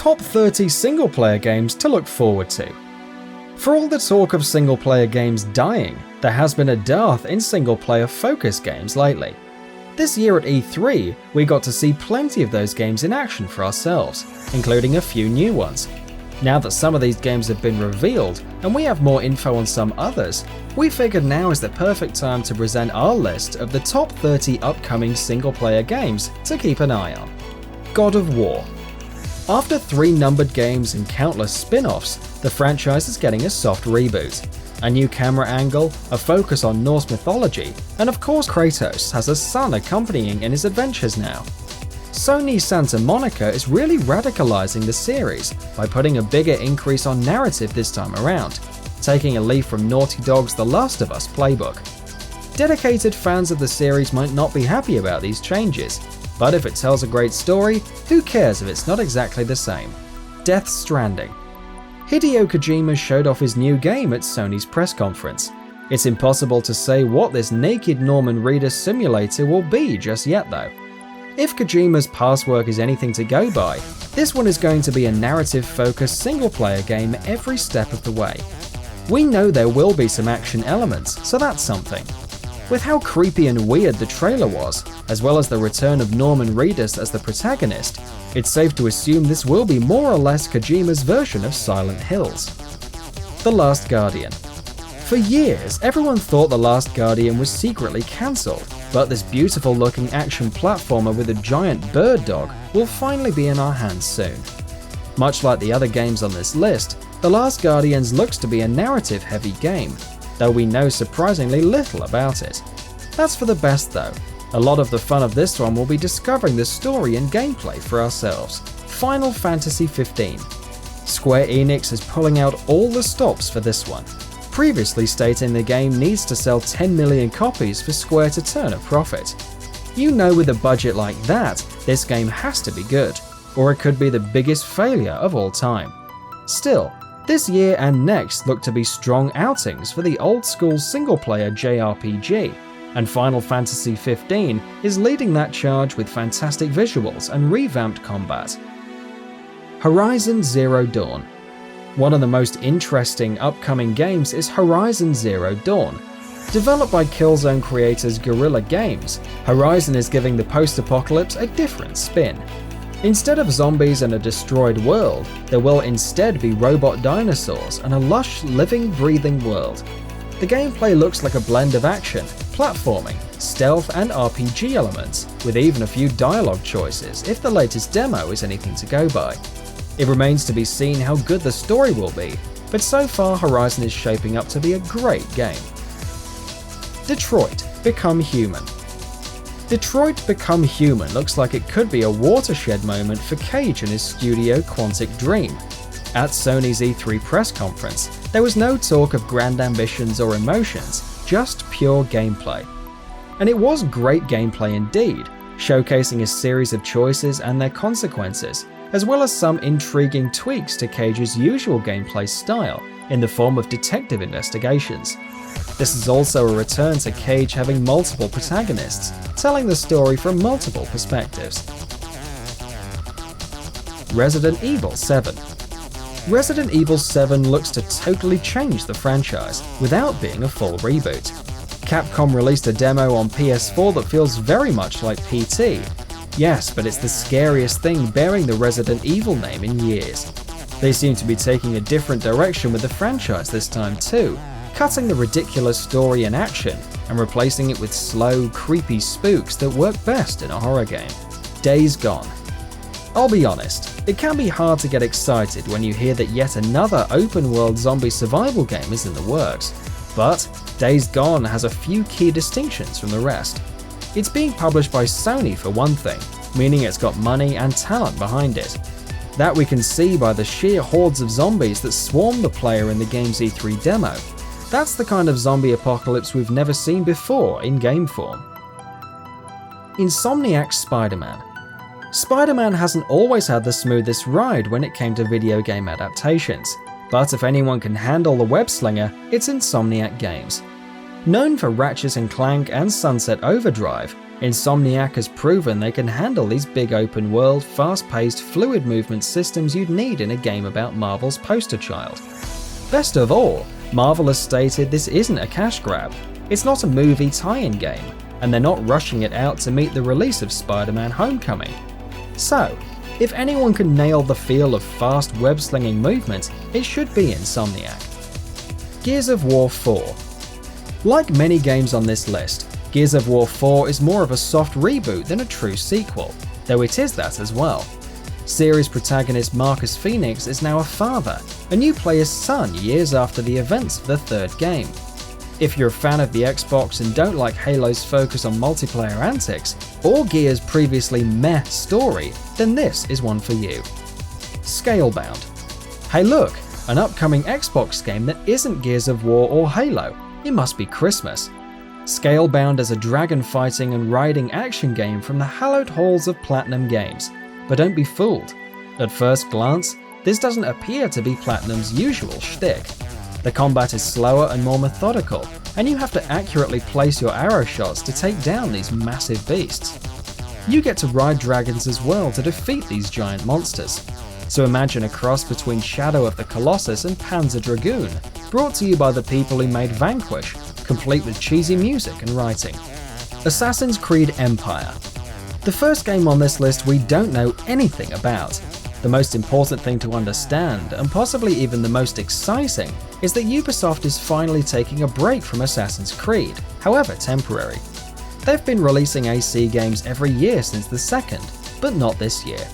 top 30 single-player games to look forward to. For all the talk of single-player games dying, there has been a dearth in single-player focused games lately. This year at E3, we got to see plenty of those games in action for ourselves, including a few new ones. Now that some of these games have been revealed, and we have more info on some others, we figured now is the perfect time to present our list of the top 30 upcoming single-player games to keep an eye on. God of War. After 3 numbered games and countless spin-offs, the franchise is getting a soft reboot. A new camera angle, a focus on Norse mythology, and of course Kratos has a son accompanying in his adventures now. Sony Santa Monica is really radicalizing the series by putting a bigger increase on narrative this time around, taking a leaf from Naughty Dog's The Last of Us playbook. Dedicated fans of the series might not be happy about these changes, but if it tells a great story, who cares if it's not exactly the same? Death Stranding. Hideo Kojima showed off his new game at Sony's press conference. It's impossible to say what this naked Norman Reedus simulator will be just yet though. If Kojima's past work is anything to go by, this one is going to be a narrative-focused single-player game every step of the way. We know there will be some action elements, so that's something. With how creepy and weird the trailer was, as well as the return of Norman Reedus as the protagonist, it's safe to assume this will be more or less Kojima's version of Silent Hills. The Last Guardian. For years, everyone thought The Last Guardian was secretly cancelled, but this beautiful looking action platformer with a giant bird dog will finally be in our hands soon. Much like the other games on this list, The Last Guardian looks to be a narrative-heavy game, though we know surprisingly little about it. That's for the best though. A lot of the fun of this one will be discovering the story and gameplay for ourselves. Final Fantasy XV. Square Enix is pulling out all the stops for this one, previously stating the game needs to sell 10 million copies for Square to turn a profit. You know with a budget like that, this game has to be good, or it could be the biggest failure of all time. Still, this year and next look to be strong outings for the old-school single-player JRPG, and Final Fantasy XV is leading that charge with fantastic visuals and revamped combat. Horizon Zero Dawn. One of the most interesting upcoming games is Horizon Zero Dawn. Developed by Killzone creators Guerrilla Games, Horizon is giving the post-apocalypse a different spin. Instead of zombies and a destroyed world, there will instead be robot dinosaurs and a lush, living, breathing world. The gameplay looks like a blend of action, platforming, stealth and RPG elements, with even a few dialogue choices if the latest demo is anything to go by. It remains to be seen how good the story will be, but so far Horizon is shaping up to be a great game. Detroit: Become Human. Detroit: Become Human looks like it could be a watershed moment for Cage and his studio Quantic Dream. At Sony's E3 press conference, there was no talk of grand ambitions or emotions, just pure gameplay. And it was great gameplay indeed, showcasing a series of choices and their consequences, as well as some intriguing tweaks to Cage's usual gameplay style in the form of detective investigations. This is also a return to Cage having multiple protagonists, telling the story from multiple perspectives. Resident Evil VII. Resident Evil VII looks to totally change the franchise without being a full reboot. Capcom released a demo on PS4 that feels very much like PT. Yes, but it's the scariest thing bearing the Resident Evil name in years. They seem to be taking a different direction with the franchise this time too, cutting the ridiculous story and action and replacing it with slow, creepy spooks that work best in a horror game. Days Gone. I'll be honest, it can be hard to get excited when you hear that yet another open-world zombie survival game is in the works, but Days Gone has a few key distinctions from the rest. It's being published by Sony for one thing, meaning it's got money and talent behind it. That we can see by the sheer hordes of zombies that swarm the player in the game's E3 demo. That's the kind of zombie apocalypse we've never seen before in game form. INSOMNIAC'S Spiderman. Spiderman hasn't always had the smoothest ride when it came to video game adaptations, but if anyone can handle the web slinger, it's Insomniac Games. Known for Ratchet & Clank and Sunset Overdrive, Insomniac has proven they can handle these big open world, fast-paced, fluid movement systems you'd need in a game about Marvel's poster child. Best of all, Marvel has stated this isn't a cash grab, it's not a movie tie-in game, and they're not rushing it out to meet the release of Spider-Man Homecoming. So, if anyone can nail the feel of fast web-slinging movement, it should be Insomniac. Gears of War 4. Like many games on this list, Gears of War 4 is more of a soft reboot than a true sequel, though it is that as well. Series protagonist Marcus Phoenix is now a father, a new player's son years after the events of the third game. If you're a fan of the Xbox and don't like Halo's focus on multiplayer antics, or Gears' previously meh story, then this is one for you. Scalebound. Hey look, an upcoming Xbox game that isn't Gears of War or Halo, it must be Christmas. Scalebound is a dragon fighting and riding action game from the hallowed halls of Platinum Games, but don't be fooled. At first glance, this doesn't appear to be Platinum's usual shtick. The combat is slower and more methodical, and you have to accurately place your arrow shots to take down these massive beasts. You get to ride dragons as well to defeat these giant monsters. So imagine a cross between Shadow of the Colossus and Panzer Dragoon, brought to you by the people who made Vanquish, complete with cheesy music and writing. Assassin's Creed Empire. The first game on this list we don't know anything about. The most important thing to understand, and possibly even the most exciting, is that Ubisoft is finally taking a break from Assassin's Creed, however temporary. They've been releasing AC games every year since the second, but not this year.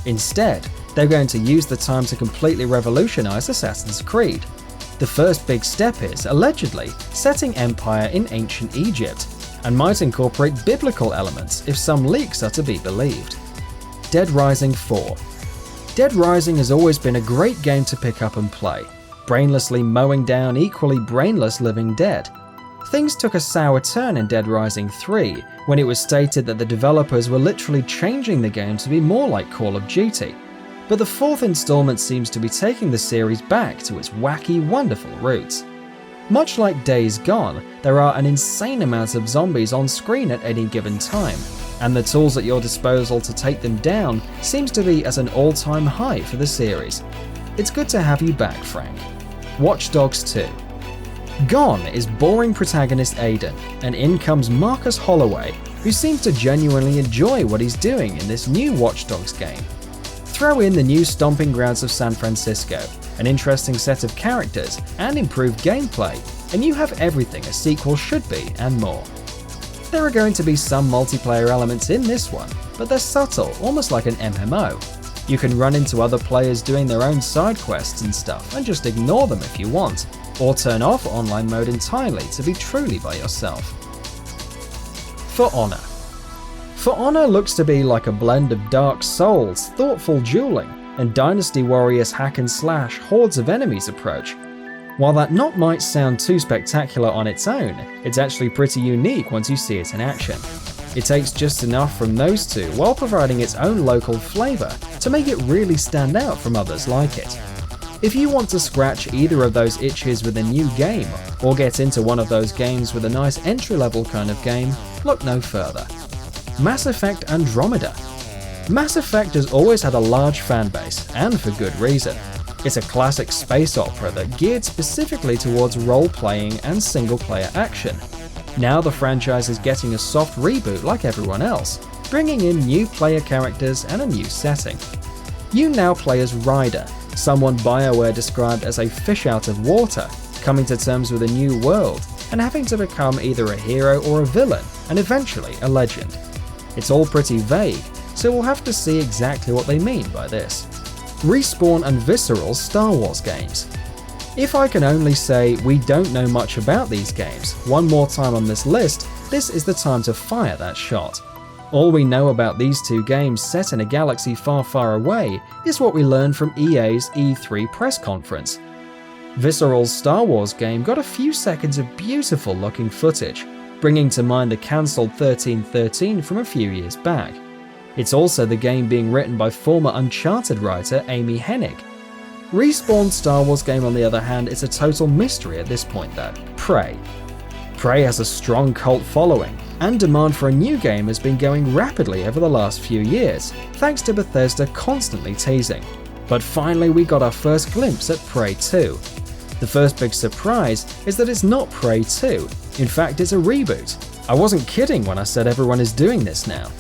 Instead, they're going to use the time to completely revolutionize Assassin's Creed. The first big step is, allegedly, setting Empire in ancient Egypt, and might incorporate biblical elements if some leaks are to be believed. Dead Rising 4. Dead Rising has always been a great game to pick up and play, brainlessly mowing down equally brainless living dead. Things took a sour turn in Dead Rising 3 when it was stated that the developers were literally changing the game to be more like Call of Duty, but the fourth installment seems to be taking the series back to its wacky, wonderful roots. Much like Days Gone, there are an insane amount of zombies on screen at any given time, and the tools at your disposal to take them down seems to be at an all-time high for the series. It's good to have you back, Frank. Watch Dogs 2. Gone is boring protagonist Aiden, and in comes Marcus Holloway, who seems to genuinely enjoy what he's doing in this new Watch Dogs game. Throw in the new stomping grounds of San Francisco, an interesting set of characters, and improved gameplay, and you have everything a sequel should be and more. There are going to be some multiplayer elements in this one, but they're subtle, almost like an MMO. You can run into other players doing their own side quests and stuff and just ignore them if you want, or turn off online mode entirely to be truly by yourself. For Honor. For Honor looks to be like a blend of Dark Souls, thoughtful dueling, and Dynasty Warriors hack and slash hordes of enemies approach. While that not might sound too spectacular on its own, it's actually pretty unique once you see it in action. It takes just enough from those two while providing its own local flavour to make it really stand out from others like it. If you want to scratch either of those itches with a new game, or get into one of those games with a nice entry-level kind of game, look no further. Mass Effect Andromeda. Mass Effect has always had a large fanbase, and for good reason. It's a classic space opera that geared specifically towards role-playing and single-player action. Now the franchise is getting a soft reboot like everyone else, bringing in new player characters and a new setting. You now play as Ryder, someone BioWare described as a fish out of water, coming to terms with a new world, and having to become either a hero or a villain, and eventually a legend. It's all pretty vague, so we'll have to see exactly what they mean by this. Respawn and Visceral Star Wars games. If I can only say we don't know much about these games one more time on this list, this is the time to fire that shot. All we know about these two games set in a galaxy far, far away is what we learned from EA's E3 press conference. Visceral's Star Wars game got a few seconds of beautiful looking footage, bringing to mind the cancelled 1313 from a few years back. It's also the game being written by former Uncharted writer Amy Hennig. Respawn's Star Wars game on the other hand is a total mystery at this point though. Prey. Prey has a strong cult following, and demand for a new game has been going rapidly over the last few years, thanks to Bethesda constantly teasing. But finally we got our first glimpse at Prey 2. The first big surprise is that it's not Prey 2, in fact it's a reboot. I wasn't kidding when I said everyone is doing this now.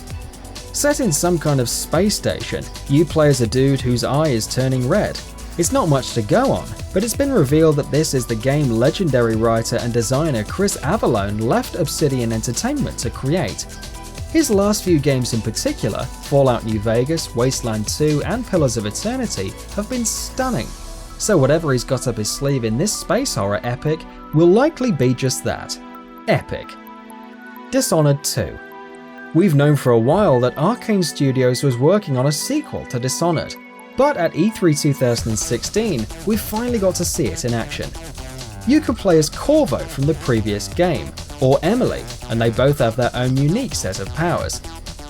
Set in some kind of space station, you play as a dude whose eye is turning red. It's not much to go on, but it's been revealed that this is the game legendary writer and designer Chris Avellone left Obsidian Entertainment to create. His last few games in particular, Fallout New Vegas, Wasteland 2 and Pillars of Eternity, have been stunning. So whatever he's got up his sleeve in this space horror epic will likely be just that. Epic. Dishonored 2. We've known for a while that Arcane Studios was working on a sequel to Dishonored, but at E3 2016 we finally got to see it in action. You can play as Corvo from the previous game, or Emily, and they both have their own unique set of powers.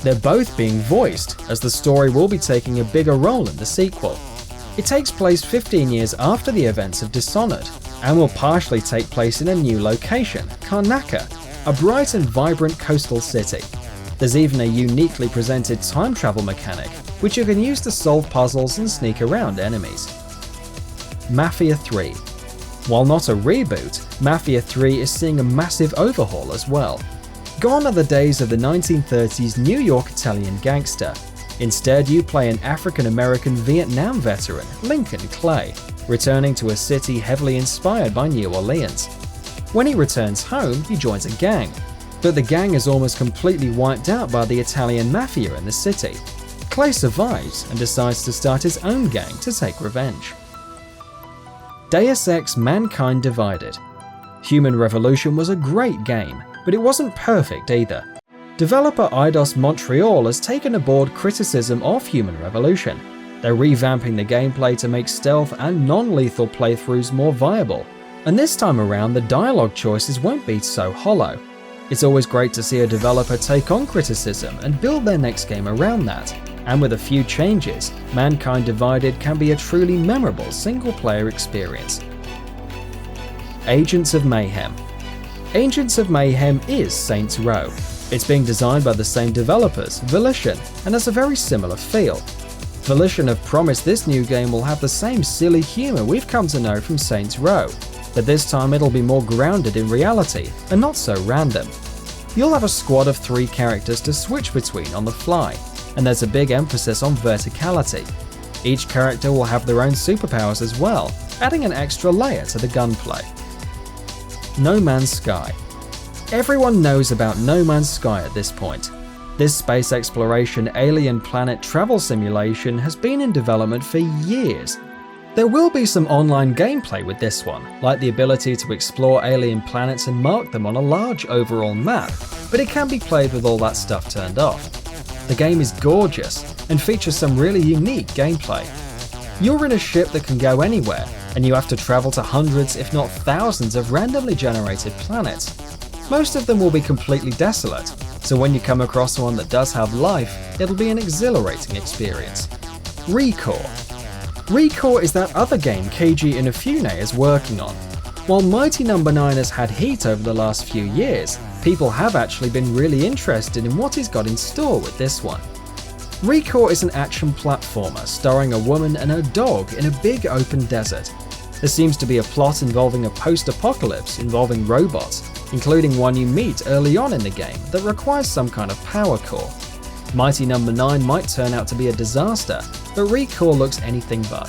They're both being voiced, as the story will be taking a bigger role in the sequel. It takes place 15 years after the events of Dishonored, and will partially take place in a new location, Karnaca, a bright and vibrant coastal city. There's even a uniquely presented time travel mechanic, which you can use to solve puzzles and sneak around enemies. Mafia 3. While not a reboot, Mafia 3 is seeing a massive overhaul as well. Gone are the days of the 1930s New York Italian gangster. Instead, you play an African-American Vietnam veteran, Lincoln Clay, returning to a city heavily inspired by New Orleans. When he returns home, he joins a gang, but the gang is almost completely wiped out by the Italian Mafia in the city. Clay survives and decides to start his own gang to take revenge. Deus Ex: Mankind Divided. Human Revolution was a great game, but it wasn't perfect either. Developer Eidos Montreal has taken aboard criticism of Human Revolution. They're revamping the gameplay to make stealth and non-lethal playthroughs more viable, and this time around the dialogue choices won't be so hollow. It's always great to see a developer take on criticism and build their next game around that, and with a few changes, Mankind Divided can be a truly memorable single-player experience. Agents of Mayhem. Agents of Mayhem is Saints Row. It's being designed by the same developers, Volition, and has a very similar feel. Volition have promised this new game will have the same silly humour we've come to know from Saints Row, but this time it'll be more grounded in reality and not so random. You'll have a squad of 3 characters to switch between on the fly, and there's a big emphasis on verticality. Each character will have their own superpowers as well, adding an extra layer to the gunplay. No Man's Sky. Everyone knows about No Man's Sky at this point. This space exploration alien planet travel simulation has been in development for years. There will be some online gameplay with this one, like the ability to explore alien planets and mark them on a large overall map, but it can be played with all that stuff turned off. The game is gorgeous and features some really unique gameplay. You're in a ship that can go anywhere, and you have to travel to hundreds if not thousands of randomly generated planets. Most of them will be completely desolate, so when you come across one that does have life, it'll be an exhilarating experience. Recore. Recore is that other game Keiji Inafune is working on. While Mighty No. 9 has had heat over the last few years, people have actually been really interested in what he's got in store with this one. Recore is an action platformer starring a woman and her dog in a big open desert. There seems to be a plot involving a post-apocalypse involving robots, including one you meet early on in the game that requires some kind of power core. Mighty No. 9 might turn out to be a disaster, but Recore looks anything but.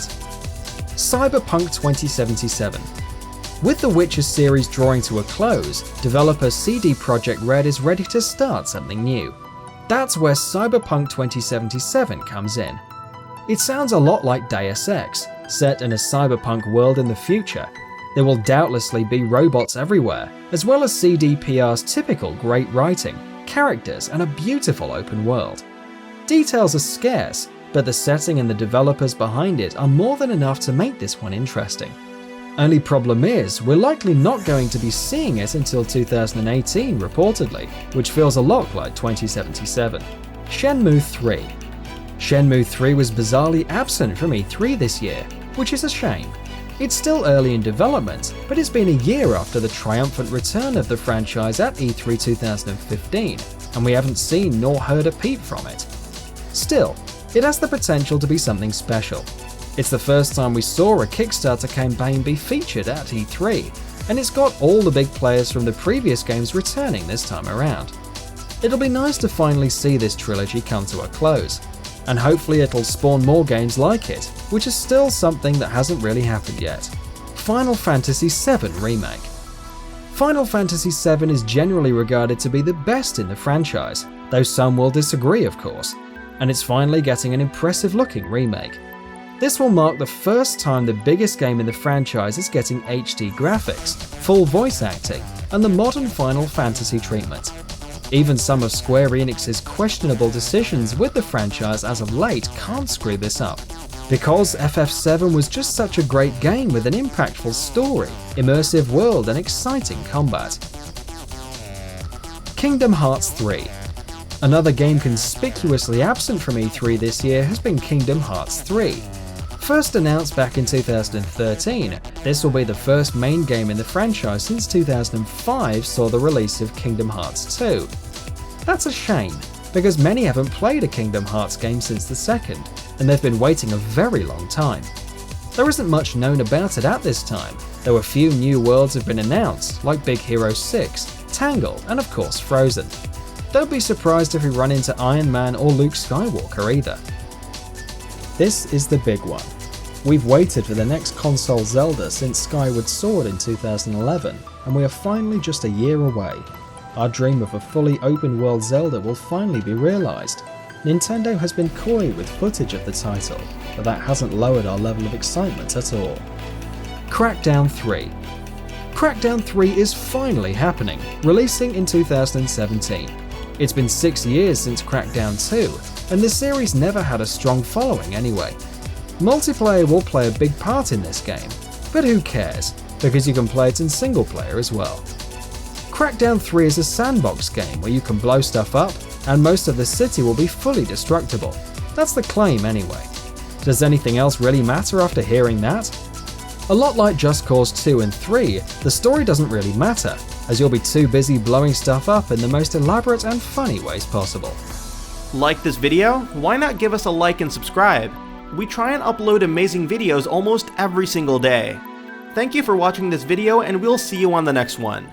Cyberpunk 2077. With the Witcher series drawing to a close, developer CD Projekt Red is ready to start something new. That's where Cyberpunk 2077 comes in. It sounds a lot like Deus Ex, set in a cyberpunk world in the future. There will doubtlessly be robots everywhere, as well as CDPR's typical great writing, characters, and a beautiful open world. Details are scarce, but the setting and the developers behind it are more than enough to make this one interesting. Only problem is, we're likely not going to be seeing it until 2018 reportedly, which feels a lot like 2077. Shenmue 3. Shenmue 3 was bizarrely absent from E3 this year, which is a shame. It's still early in development, but it's been a year after the triumphant return of the franchise at E3 2015, and we haven't seen nor heard a peep from it. Still, it has the potential to be something special. It's the first time we saw a Kickstarter campaign be featured at E3, and it's got all the big players from the previous games returning this time around. It'll be nice to finally see this trilogy come to a close, and hopefully it'll spawn more games like it, which is still something that hasn't really happened yet. Final Fantasy VII Remake. Final Fantasy VII is generally regarded to be the best in the franchise, though some will disagree of course, and it's finally getting an impressive looking remake. This will mark the first time the biggest game in the franchise is getting HD graphics, full voice acting, and the modern Final Fantasy treatment. Even some of Square Enix's questionable decisions with the franchise as of late can't screw this up. Because FF7 was just such a great game with an impactful story, immersive world, and exciting combat. Kingdom Hearts 3. Another game conspicuously absent from E3 this year has been Kingdom Hearts 3. First announced back in 2013, this will be the first main game in the franchise since 2005 saw the release of Kingdom Hearts 2. That's a shame, because many haven't played a Kingdom Hearts game since the second, and they've been waiting a very long time. There isn't much known about it at this time, though a few new worlds have been announced, like Big Hero 6, Tangle, and of course Frozen. Don't be surprised if we run into Iron Man or Luke Skywalker either. This is the big one. We've waited for the next console Zelda since Skyward Sword in 2011, and we are finally just a year away. Our dream of a fully open world Zelda will finally be realised. Nintendo has been coy with footage of the title, but that hasn't lowered our level of excitement at all. Crackdown 3. Crackdown 3 is finally happening, releasing in 2017. It's been 6 years since Crackdown 2, and the series never had a strong following anyway. Multiplayer will play a big part in this game, but who cares, because you can play it in single player as well. Crackdown 3 is a sandbox game where you can blow stuff up, and most of the city will be fully destructible. That's the claim anyway. Does anything else really matter after hearing that? A lot like Just Cause 2 and 3, the story doesn't really matter, as you'll be too busy blowing stuff up in the most elaborate and funny ways possible. Like this video? Why not give us a like and subscribe? We try and upload amazing videos almost every single day. Thank you for watching this video, and we'll see you on the next one.